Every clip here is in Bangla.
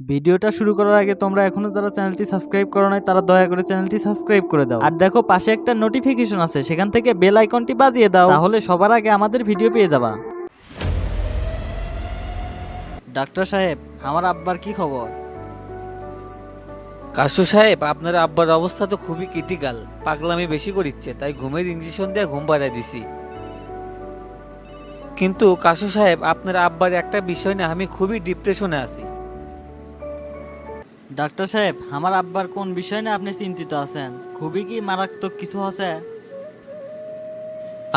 ভিডিওটা শুরু করার আগে তোমরা এখনো যারা চ্যানেলটি সাবস্ক্রাইব করো নাই তারা দয়া করে চ্যানেলটি সাবস্ক্রাইব করে দাও। আর দেখো পাশে একটা নোটিফিকেশন আছে, সেখান থেকে বেল আইকনটি বাজিয়ে দাও, তাহলে সবার আগে আমাদের ভিডিও পেয়ে যাবা। ডাক্তার সাহেব, আমার আব্বার কি খবর? কাশু সাহেব, আপনার আব্বার অবস্থা তো খুবই ক্রিটিক্যাল। পাগলামি বেশি করিচ্ছে, তাই ঘুমের ইঞ্জেকশন দিয়ে ঘুম পাড়ায় দিছি। কিন্তু কাশু সাহেব, আপনার আব্বার একটা বিষয় নিয়ে আমি খুবই ডিপ্রেশনে আছি। ডাক্তার সাহেব, আমার আব্বার কোন বিষয় নিয়ে আপনি চিন্তিত আছেন? খুবই কি মারাত্মক কিছু আছে?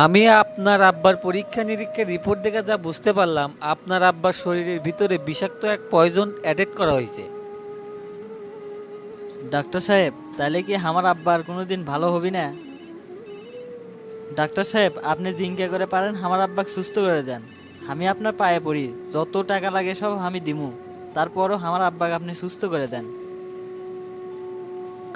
আমি আপনার আব্বার পরীক্ষা নিরীক্ষার রিপোর্ট দেখে যা বুঝতে পারলাম, আপনার আব্বার শরীরের ভিতরে বিষাক্ত এক পয়জন অ্যাডেড করা হয়েছে। ডাক্তার সাহেব, তাহলে কি আমার আব্বার কোনোদিন ভালো হবি না? ডাক্তার সাহেব, আপনি জিঙ্কা করে পারেন আমার আব্বাকে সুস্থ করে দেন। আমি আপনার পায়ে পড়ি, যত টাকা লাগে সব আমি দিমু, তারপরও আমার আব্বাকে আপনি সুস্থ করে দেন।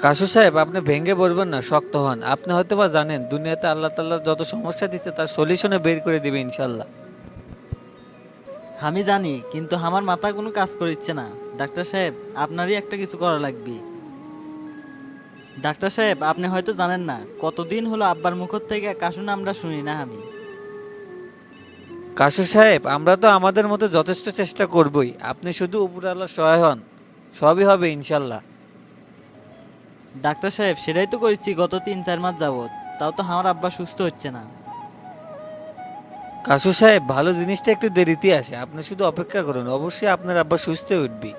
কাশু সাহেব, আপনি ভেঙে পড়বেন না, শক্ত হন। আপনি হয়তো বা জানেন, দুনিয়াতে আল্লাহ তাআলা যত সমস্যা দিচ্ছে তার সলিউশনে বের করে দিবে ইনশাল্লাহ। আমি জানি, কিন্তু আমার মাথা কোনো কাজ করিচ্ছে না। ডাক্তার সাহেব, আপনারই একটা কিছু করা লাগবে। ডাক্তার সাহেব, আপনি হয়তো জানেন না, কতদিন হলো আব্বার মুখ থেকে কাশু নামটা শুনি না আমি। কাশু সাহেব, আমরা তো আমাদের মতো যথেষ্ট চেষ্টা করবই, আপনি শুধু উপর আল্লাহ সহায় হন, সবই হবে ইনশাল্লাহ। ডাক্তার সাহেব, সেটাই তো করেছি গত 3-4 মাস যাবত, তাও তো আমার আব্বা সুস্থ হচ্ছে না। কাশু সাহেব, ভালো জিনিসটা একটু দেরিতে আসে, আপনি শুধু অপেক্ষা করুন, অবশ্যই আপনার আব্বা সুস্থ হয়ে উঠবি।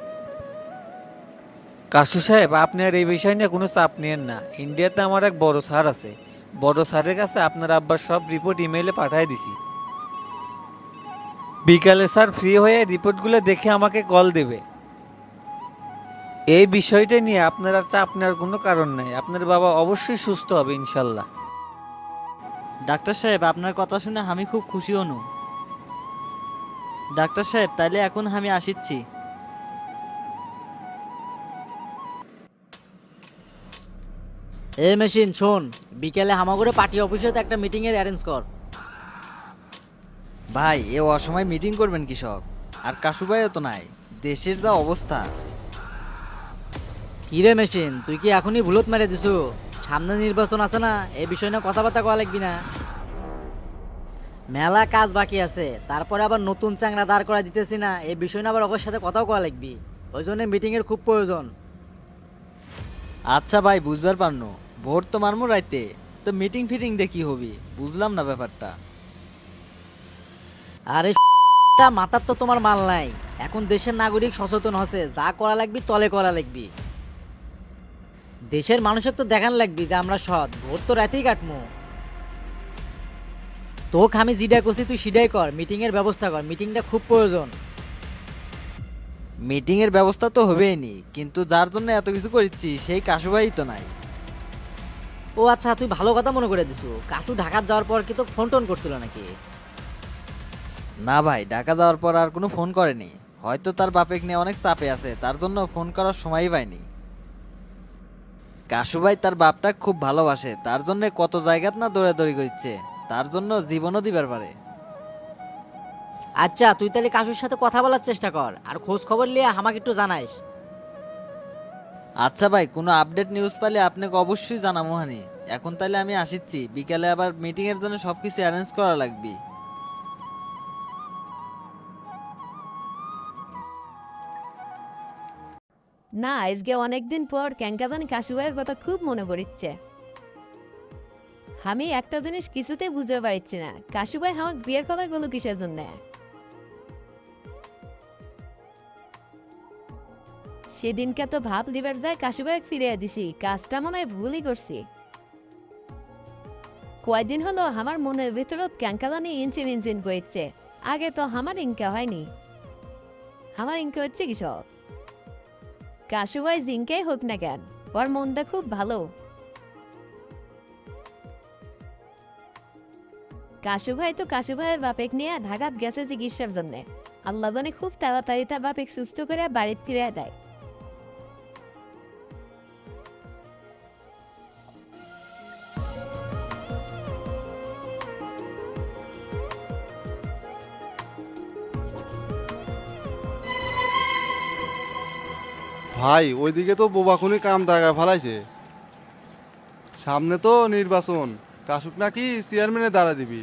কাশু সাহেব, আপনি আর এই বিষয় নিয়ে কোনো চাপ নিয়েন না। ইন্ডিয়াতে আমার এক বড় স্যার আছে, বড় স্যারের কাছে আপনার আব্বার সব রিপোর্ট ইমেইলে পাঠিয়ে দিছি। বিকালে স্যার ফ্রি হয়ে রিপোর্টগুলো দেখে আমাকে কল দেবে। এই বিষয়টা নিয়ে আপনার আর চাপ নেওয়ার কোনো কারণ নাই, আপনার বাবা অবশ্যই সুস্থ হবে ইনশাল্লাহ। ডাক্তার সাহেব, আপনার কথা শুনে আমি খুব খুশি হনু। ডাক্তার সাহেব, তাইলে এখন আমি আসিচ্ছি। এই মেশিন শোন, বিকেলে হামাগুড়ে পার্টি অফিসে একটা মিটিং এর অ্যারেঞ্জ কর। ভাই, এ অসময় মিটিং করবেন কৃষক? আর কাশুভাইও তো নাই। দেশের যা অবস্থা। কি রে মেশিন, তুই কি এখনই ভুলত মেরে দিছু? সামনে নির্বাচন আছে না, এই বিষয় নিয়ে কথাবার্তা কওয়া লাগবি না। মেলা কাজ বাকি আছে, তারপরে আবার নতুন চ্যাংরা দাঁড় করা দিতেছি না, এই বিষয় নিয়ে আবার ওর সাথে কথাও কওয়া লাগবি। ওই জন্য মিটিং এর খুব প্রয়োজন। আচ্ছা ভাই, বুঝবার পারনো। ভোট তো মারমু রাইতে, তো মিটিং ফিটিং দেখি হবি, বুঝলাম না ব্যাপারটা। আরে মাথার তো তোমার মাল নাই। এখন দেশের নাগরিক সচেতন হচ্ছে, যা করা লাগবি তলে করা লাগবি। দেশের মানুষের তো দেখান লাগবি যে আমরা সৎ। ভোট তো রাতেই কাটমু। তোকে আমি যেটা করছি তুই সেটাই কর, মিটিং এর ব্যবস্থা কর, মিটিংটা খুব প্রয়োজন। মিটিং এর ব্যবস্থা তো হবেই নি, কিন্তু যার জন্য এত কিছু করিচ্ছি সেই কাশুভাই তো নাই। ও আচ্ছা, তুই ভালো কথা মনে করে দিছু। কাশু ঢাকা যাওয়ার পর কি তো ফোন টোন করছিল নাকি? না ভাই, ঢাকা যাওয়ার পর আর কোনো ফোন করেনি। হয়তো তার বাপেক নিয়ে অনেক চাপে আছে, তার জন্য ফোন করার সময়ই পায়নি। কাশুভাই তার বাপটা খুব ভালোবাসে, তার জন্য কত জায়গাত না দৌড়াদৌড়ি করছে, তার জন্য জীবনও দিবার পারে। আচ্ছা, তুই তাহলে কাশুর সাথে কথা বলার চেষ্টা কর, আর খোঁজ খবর নিয়ে আমাকে একটু জানাইস। আচ্ছা ভাই, কোনো আপডেট নিউজ পেলে আপনাকে অবশ্যই জানাবো হানি। এখন তাহলে আমি আসিচ্ছি, বিকালে আবার মিটিং এর জন্য সবকিছু অ্যারেঞ্জ করা লাগবে। না, আজকে অনেকদিন পর ক্যাঙ্কা জানি কাশু ভাইয়ের কথা খুব মনে পড়ছে। আমি একটা জিনিস কিছুতে বুঝতে পারছি না, কাশু ভাই আমাকে বিয়ের কথা বলো কিসের জন্য? সেদিনকে তো ভাব লিবার যায় কাশু ভাই ফিরিয়ে দিছি, কাজটা মনে হয় ভুলই করছি। কয়দিন হলো আমার মনের ভিতরত ক্যাঙ্কা জানি ইঞ্চিন ইঞ্চিন করছে। আগে তো আমার ইনকা হয়নি, আমার ইনকা হচ্ছে কি সব। কাশু ভাই জিঙ্কাই হোক না কেন, ওর মনটা খুব ভালো। কাশু ভাই তো কাশু ভাইয়ের বাপেক নিয়ে ঢাকাত গেছে চিকিৎসার জন্য। আল্লাহ জানে খুব তাড়াতাড়ি তার বাপেক সুস্থ করে বাড়িতে ফিরে দেয়। ভাই ওইদিকে তো বোবাখুনি কাম দাগা ফেলাইছে। সামনে তো নির্বাচন, কাশুক নাকি চেয়ারম্যানে দাঁড়া দিবি।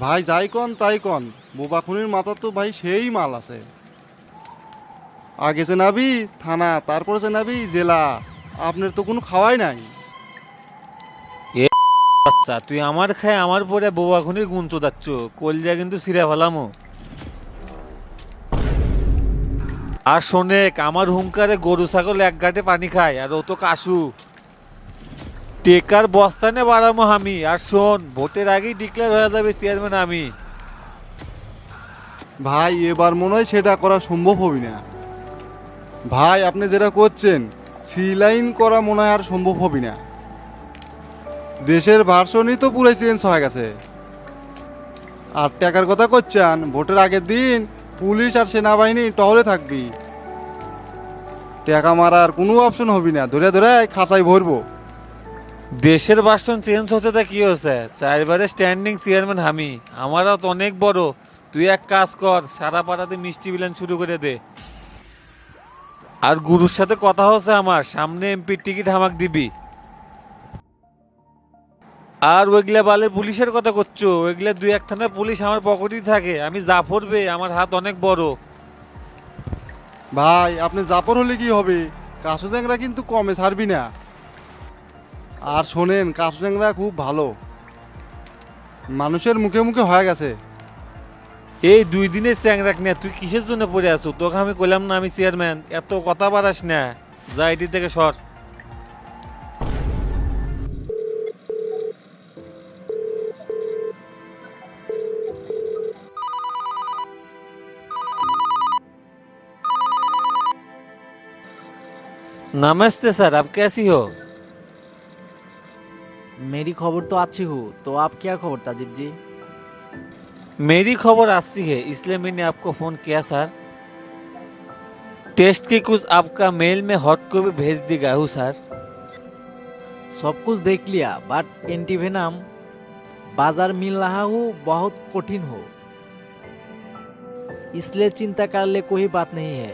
ভাই যাই কন তাই কন, বোবাখুনির মাথা তো ভাই সেই মাল আছে। আগে চেনাবি থানা, তারপরে চেনাবি জেলা, আপনার তো কোনো খাওয়াই নাই। আচ্ছা তুই আমার খায় আমার পরে বোবাখুনির গুণ চোদাচ্ছ, কলজা কিন্তু সিরা ফেলামো। আর শোনেক, আমার হুঙ্কারে গরু ছাগল এক ঘাটে পানি খায়, আর ও তো কাশু। টেকার বস্তানে বাড়ামো আমি। আর শোন, ভোটের আগেই ডিক্লেয়ার হয়ে যাবে চেয়ারম্যান আমি। ভাই এবার মনে হয় সেটা করা সম্ভব হবে না। ভাই আপনি যেটা করছেন সি লাইন করা মনে হয় আর সম্ভব হবে না। দেশের ভার্সনই তো পুরো চেঞ্জ হয়ে গেছে। আর টাকার কথা করছেন, ভোটের আগের দিন পুলিশ আর সেনাবাহিনী টহলে থাকবি। টাকা মারার কোনো অপশন হবি না, ধরে ধরে খাঁচাই ভরবো। দেশের বাসন চেঞ্জ হতে তা কি হয়েছে, চারবারে স্ট্যান্ডিং চেয়ারম্যান আমি। আমারও তো অনেক বড়। তুই এক কাজ কর, সারা পাড়াতে মিষ্টি বিলান শুরু করে দে। আর গুরুর সাথে কথা হচ্ছে আমার, সামনে এমপির টিকিট হামাক দিবি। আর ওইগুলা বালে পুলিশের কথা করছো, ওইগুলা দুই এক থানার পুলিশ আমার পকেটেই থাকে। আমি যা পড়বে, আমার হাত অনেক বড়। ভাই আপনি জাপর হলে কি হবে, কাসু চ্যাংরা কিন্তু কমে ছাড়বি না। আর শোনেন, কাসু চ্যাংরা খুব ভালো, মানুষের মুখে মুখে হয়ে গেছে। এই 2 দিনের চ্যাংরাক নিয়ে তুই কিসের জন্য পড়ে আছো? তোকে আমি কইলাম না আমি চেয়ারম্যান, এত কথা বাড়াস না। যা এটি থেকে সর। नमस्ते सर, आप कैसी हो? मेरी खबर तो अच्छी हो, तो आप क्या खबर ताजिब जी? मेरी खबर अच्छी है, इसलिए मैंने आपको फोन किया सर। टेस्ट की कुछ आपका मेल में हॉट कॉपी भेज देगा हूँ सर। सब कुछ देख लिया, बट एंटीवेनम बाजार मिल रहा हो बहुत कठिन हो, इसलिए चिंता कर ले कोई बात नहीं है।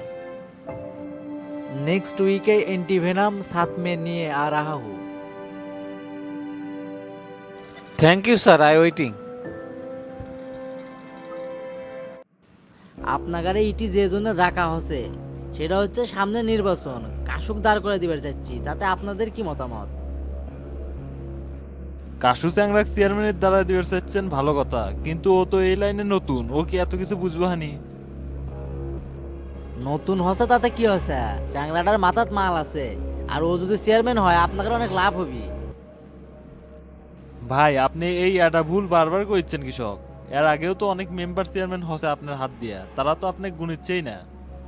नेक्स्ट वीक एंटीवेनम साथ में निये आ रहा हूँ। Thank you sir, I waiting. আপনাগারে ইটি যে জন্য রাখা হচ্ছে সেটা হচ্ছে সামনে নির্বাচন, কাশুক দাঁড় করে দিবার চাচ্ছি, তাতে আপনাদের কি মতামত? কাশু চ্যাংরা চেয়ারম্যানের দ্বারা দিবার চাচ্ছেন, ভালো কথা, কিন্তু ও তো এই লাইনে নতুন, ও কি এত কিছু বুঝবো হানি? নতুন হচ্ছে তাতে কি হচ্ছে, চাংলাটার মাথাত মাল আছে, আর ও যদি চেয়ারম্যান হয় আপনাদের অনেক লাভ হবে। ভাই আপনি এই একটা ভুল বারবার করছেন কৃষক। এর আগেও তো অনেক মেম্বার চেয়ারম্যান হসে আপনার হাত দিয়া, তারা তো আপনি গুনিচ্ছেই না।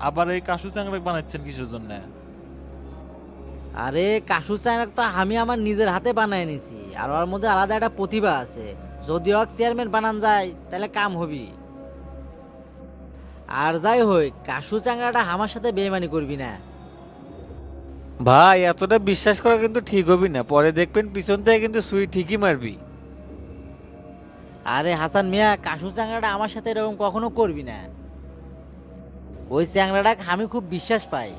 আবার এই কাশু চ্যাংরা বানাচ্ছেন কিসের জন্য? আরে কাশু চায়নাক তো আমি আমার নিজের হাতে বানায় নিছি, আর ওর মধ্যে আলাদা একটা প্রতিভা আছে। যদি ওকে চেয়ারম্যান বানান যায় তাহলে কাম হবি। আর যাই হোক, কাশু চাংড়াটা আমার সাথে বেইমানি করবি না। ভাই এতটা বিশ্বাস করা কিন্তু ঠিক হবি না, পরে দেখবেন পিছন থেকে কিন্তু সুই ঠিকই মারবি। আরে হাসান মিয়া, কাশু চাংড়াটা আমার সাথে এরকম কখনো করবি না। ওই চাংড়াটা আমি খুব বিশ্বাস পাই,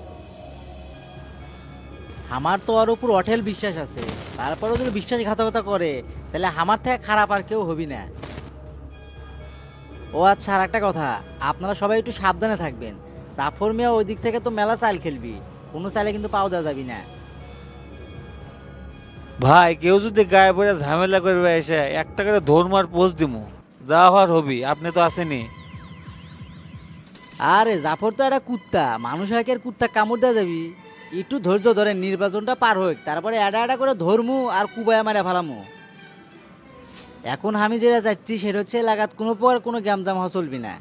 আমার তো ওর উপর অটেল বিশ্বাস আছে। তারপরেও যদি বিশ্বাসঘাতকতা করে তাহলে আমার থেকে খারাপ আর কেউ হবি না। ও আচ্ছা, আর একটা কথা, আপনারা সবাই একটু সাবধানে থাকবেন। জাফর মিয়া ওই দিক থেকে তো মেলা চাল খেলবি, কোনো চালে কিন্তু পাও দেওয়া যাবি না। ভাই কেউ যদি গায়ে পড়ে ঝামেলা করবে এসে একটা করে ধর্মার পোস্ট দিমু, যা হওয়ার হবি। আপনি তো আসেনি। আরে জাফর তো একটা কুত্তা, মানুষ হয় কি আর কুত্তা কামড় দেওয়া যাবি? একটু ধৈর্য ধরেন, নির্বাচনটা পার হোক, তারপরে এডা এডা করে ধরমু আর কুবায়া মারা ফেলামু। এখন আমি যেটা চাচ্ছি সেটা হচ্ছে এলাকাত কোনো প্রকার কোনো গ্যামজাম হওয়া চলবি না।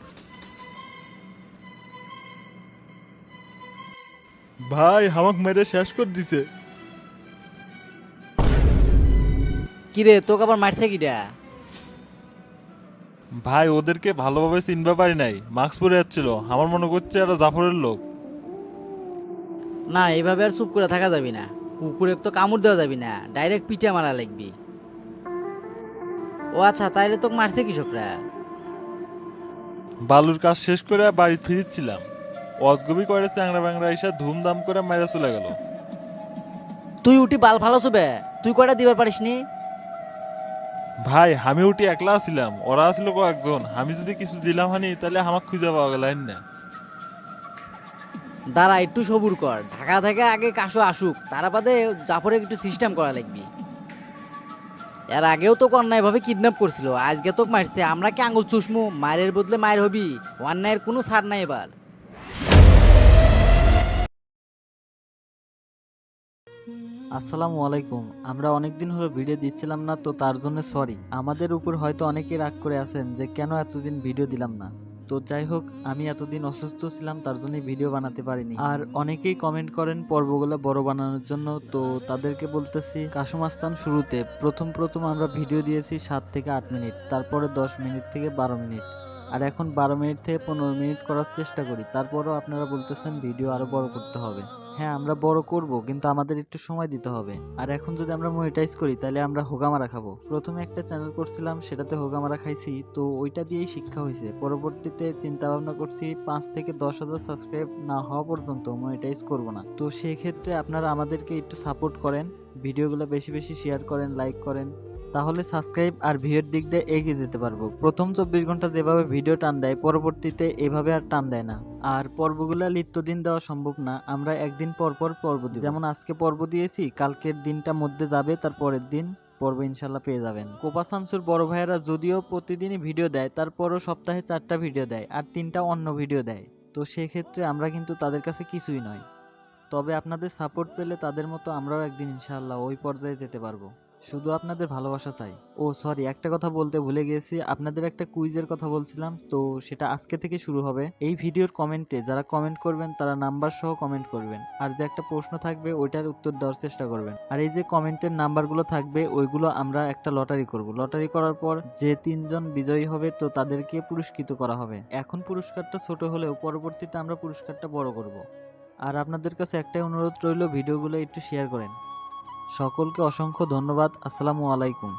ভাই হামাক মেরে শেষ করে দিছে। কিরে, তোকে আবার মারছে কিটা? ভাই ওদেরকে ভালোভাবে চিনতে পারি নাই, মাস্ক পরে যাচ্ছিল, আমার মনে করছে এরা জাফরের লোক। না, এইভাবে আর চুপ করে থাকা যাবি না। কুকুরে তো কামড় দেওয়া যাবি না, ডাইরেক্ট পিঠে মারা লাগবি। ও আচ্ছা, তাইলে তোকে মারছে কৃষকরা? বালুর কাজ শেষ করে বাড়ি ফিরছিলাম, অজগবি করে চ্যাংরা ব্যাংরা এসে ধুমধাম করে মাইরা চলে গেল। তুই উঠি বাল ভালো বে, তুই কয়টা দিবার পারিস নি? ভাই আমি উঠি একলা ছিলাম, ওরা ছিল কয়েকজন। আমি যদি কিছু দিলাম হানি তাহলে আমাকে খুঁজে পাওয়া গেল না। দাঁড়া একটু সবুর কর, ঢাকা থেকে আগে কাশো আসুক, তারা বাদে জাফরে একটু সিস্টেম করা লাগবে। এর আগেও তো অন্যায় ভাবে কিডন্যাপ করছিল, আজকে তো মারছে, আমরা কি আঙুল চুষমু? মায়ের বদলে মায়ের হবি, অন্যায়ের কোনো ছাড় নাই এবার। আসসালামু আলাইকুম। আমরা অনেকদিন হলো ভিডিও দিচ্ছিলাম না, তো তার জন্য সরি। আমাদের উপর হয়তো অনেকে রাগ করে আছেন যে কেন এতদিন ভিডিও দিলাম না। তো যাই হোক, আমি এতদিন অসুস্থ ছিলাম, তার জন্য ভিডিও বানাতে পারিনি। আর অনেকেই কমেন্ট করেন পর্বগুলো বড় বানানোর জন্য, তো তাদেরকে বলতেছি কাসুম আস্তান শুরুতে প্রথম আমরা ভিডিও দিয়েছি 7 থেকে 8 মিনিট, তারপরে 10 মিনিট থেকে 12 মিনিট, আর এখন 12 মিনিট থেকে 15 মিনিট করার চেষ্টা করি। তারপরও আপনারা বলতেছেন ভিডিও আরো বড় করতে হবে। হ্যাঁ, আমরা বড় করব, কিন্তু আমাদের একটু সময় দিতে হবে। আর এখন যদি আমরা মনিটাইজ করি তাহলে আমরা হোগামারা খাবো। প্রথমে একটা চ্যানেল করছিলাম, সেটাতে হোগামারা খাইছি, তো ওইটা দিয়েই শিক্ষা হয়েছে। পরবর্তীতে চিন্তা ভাবনা করছি 5 থেকে 10,000 সাবস্ক্রাইব না হওয়া পর্যন্ত মনিটাইজ করব না। তো সেই ক্ষেত্রে আপনারা আমাদেরকে একটু সাপোর্ট করেন, ভিডিওগুলো বেশি বেশি শেয়ার করেন, লাইক করেন, তাহলে সাবস্ক্রাইব আর ভিউয়ের দিক দিয়ে এগিয়ে যেতে পারবো। প্রথম 24 ঘন্টা যেভাবে ভিডিও টান দেয়, পরবর্তীতে এভাবে আর টান দেয় না। আর পর্বগুলা নিত্যদিন দেওয়া সম্ভব না, আমরা একদিন পর পর পর্ব দিই। যেমন আজকে পর্ব দিয়েছি, কালকের দিনটা মধ্যে যাবে, তার পরের দিন পর্ব ইনশাল্লাহ পেয়ে যাবেন। কোপা শামসুর বড় ভাইয়েরা যদিও প্রতিদিনই ভিডিও দেয়, তারপরও সপ্তাহে 4টা ভিডিও দেয় আর 3টা অন্য ভিডিও দেয়। তো সেক্ষেত্রে আমরা কিন্তু তাদের কাছে কিছুই নয়। তবে আপনাদের সাপোর্ট পেলে তাদের মতো আমরাও একদিন ইনশাআল্লাহ ওই পর্যায়ে যেতে পারবো। শুধু আপনাদের ভালোবাসা চাই। ও সরি, একটা কথা বলতে ভুলে গিয়েছি, আপনাদের একটা কুইজের কথা বলছিলাম, তো সেটা আজকে থেকে শুরু হবে। এই ভিডিওর কমেন্টে যারা কমেন্ট করবেন তারা নাম্বার সহ কমেন্ট করবেন, আর যে একটা প্রশ্ন থাকবে ওইটার উত্তর দেওয়ার চেষ্টা করবেন। আর এই যে কমেন্টের নাম্বারগুলো থাকবে ওইগুলো আমরা একটা লটারি করব। লটারি করার পর যে 3 জন বিজয়ী হবে তো তাদেরকে পুরস্কৃত করা হবে। এখন পুরস্কারটা ছোট হলেও পরবর্তীতে আমরা পুরস্কারটা বড় করব। আর আপনাদের কাছে একটাই অনুরোধ রইল, ভিডিওগুলো একটু শেয়ার করেন। সকলকে অসংখ্য ধন্যবাদ। আসসালামু আলাইকুম।